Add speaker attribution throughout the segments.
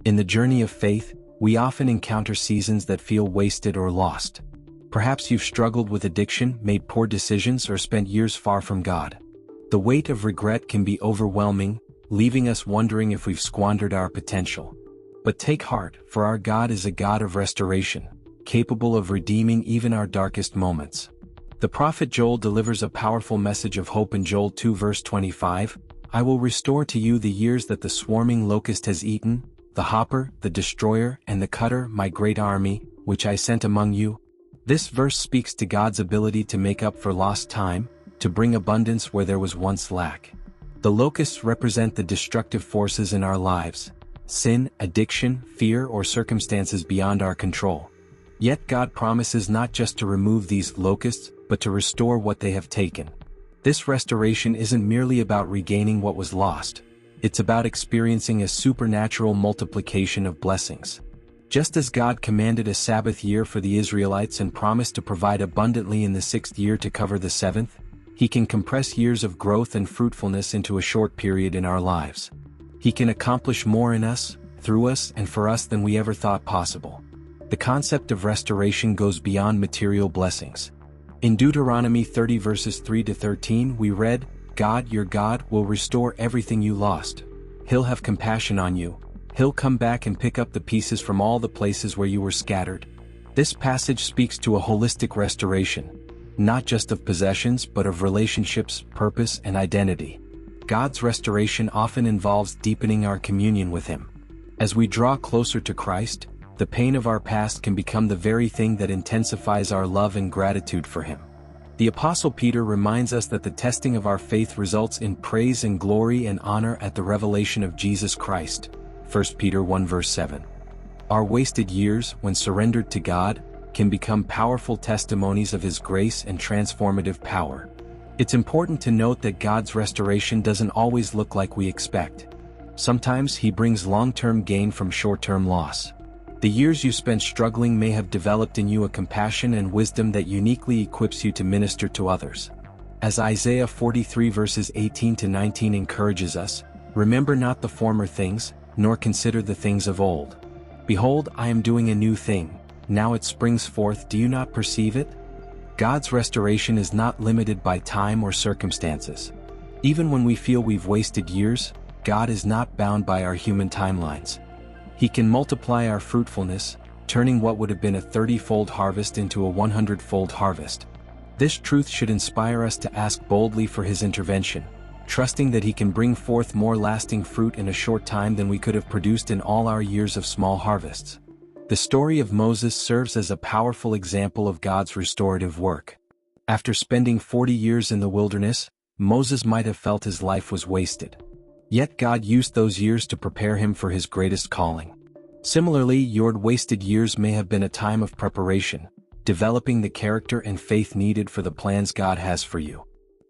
Speaker 1: In the journey of faith, we often encounter seasons that feel wasted or lost. Perhaps you've struggled with addiction, made poor decisions, or spent years far from God. The weight of regret can be overwhelming, leaving us wondering if we've squandered our potential. But take heart, for our God is a God of restoration, capable of redeeming even our darkest moments. The prophet Joel delivers a powerful message of hope in Joel 2 verse 25, "I will restore to you the years that the swarming locust has eaten, the hopper, the destroyer, and the cutter, my great army, which I sent among you." This verse speaks to God's ability to make up for lost time, to bring abundance where there was once lack. The locusts represent the destructive forces in our lives: sin, addiction, fear, or circumstances beyond our control. Yet God promises not just to remove these locusts, but to restore what they have taken. This restoration isn't merely about regaining what was lost. It's about experiencing a supernatural multiplication of blessings. Just as God commanded a Sabbath year for the Israelites and promised to provide abundantly in the 6th year to cover the 7th, He can compress years of growth and fruitfulness into a short period in our lives. He can accomplish more in us, through us, and for us than we ever thought possible. The concept of restoration goes beyond material blessings. In Deuteronomy 30 verses 3 to 13 we read, "God, your God, will restore everything you lost. He'll have compassion on you. He'll come back and pick up the pieces from all the places where you were scattered." This passage speaks to a holistic restoration, not just of possessions but of relationships, purpose, and identity. God's restoration often involves deepening our communion with Him. As we draw closer to Christ, the pain of our past can become the very thing that intensifies our love and gratitude for Him. The Apostle Peter reminds us that the testing of our faith results in praise and glory and honor at the revelation of Jesus Christ. 1 Peter 1 verse 7. Our wasted years, when surrendered to God, can become powerful testimonies of His grace and transformative power. It's important to note that God's restoration doesn't always look like we expect. Sometimes He brings long-term gain from short-term loss. The years you spent struggling may have developed in you a compassion and wisdom that uniquely equips you to minister to others. As Isaiah 43 verses 18 to 19 encourages us, "Remember not the former things, nor consider the things of old. Behold, I am doing a new thing, now it springs forth, do you not perceive it?" God's restoration is not limited by time or circumstances. Even when we feel we've wasted years, God is not bound by our human timelines. He can multiply our fruitfulness, turning what would have been a 30-fold harvest into a 100-fold harvest. This truth should inspire us to ask boldly for His intervention, trusting that He can bring forth more lasting fruit in a short time than we could have produced in all our years of small harvests. The story of Moses serves as a powerful example of God's restorative work. After spending 40 years in the wilderness, Moses might have felt his life was wasted. Yet God used those years to prepare him for His greatest calling. Similarly, your wasted years may have been a time of preparation, developing the character and faith needed for the plans God has for you.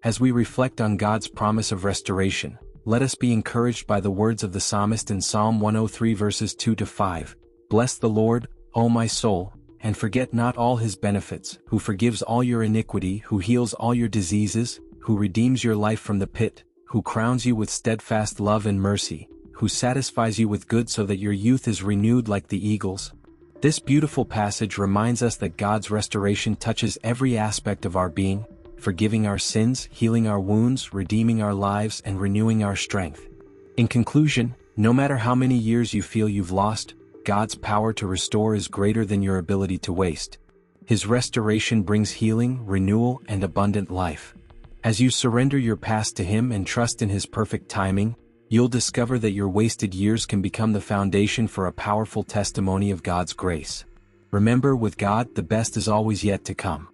Speaker 1: As we reflect on God's promise of restoration, let us be encouraged by the words of the psalmist in Psalm 103 verses 2 to 5. "Bless the Lord, O my soul, and forget not all His benefits, who forgives all your iniquity, who heals all your diseases, who redeems your life from the pit, who crowns you with steadfast love and mercy, who satisfies you with good so that your youth is renewed like the eagles." This beautiful passage reminds us that God's restoration touches every aspect of our being, forgiving our sins, healing our wounds, redeeming our lives, and renewing our strength. In conclusion, no matter how many years you feel you've lost, God's power to restore is greater than your ability to waste. His restoration brings healing, renewal, and abundant life. As you surrender your past to Him and trust in His perfect timing, you'll discover that your wasted years can become the foundation for a powerful testimony of God's grace. Remember, with God, the best is always yet to come.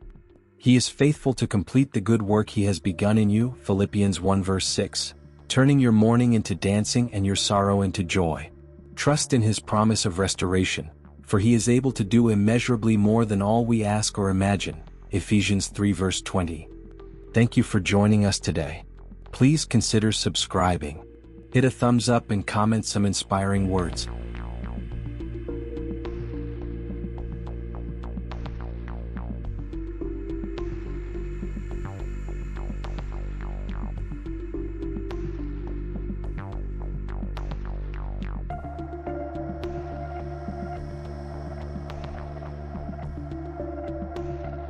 Speaker 1: He is faithful to complete the good work He has begun in you, Philippians 1 verse 6, turning your mourning into dancing and your sorrow into joy. Trust in His promise of restoration, for He is able to do immeasurably more than all we ask or imagine, Ephesians 3 verse 20. Thank you for joining us today. Please consider subscribing. Hit a thumbs up and comment some inspiring words.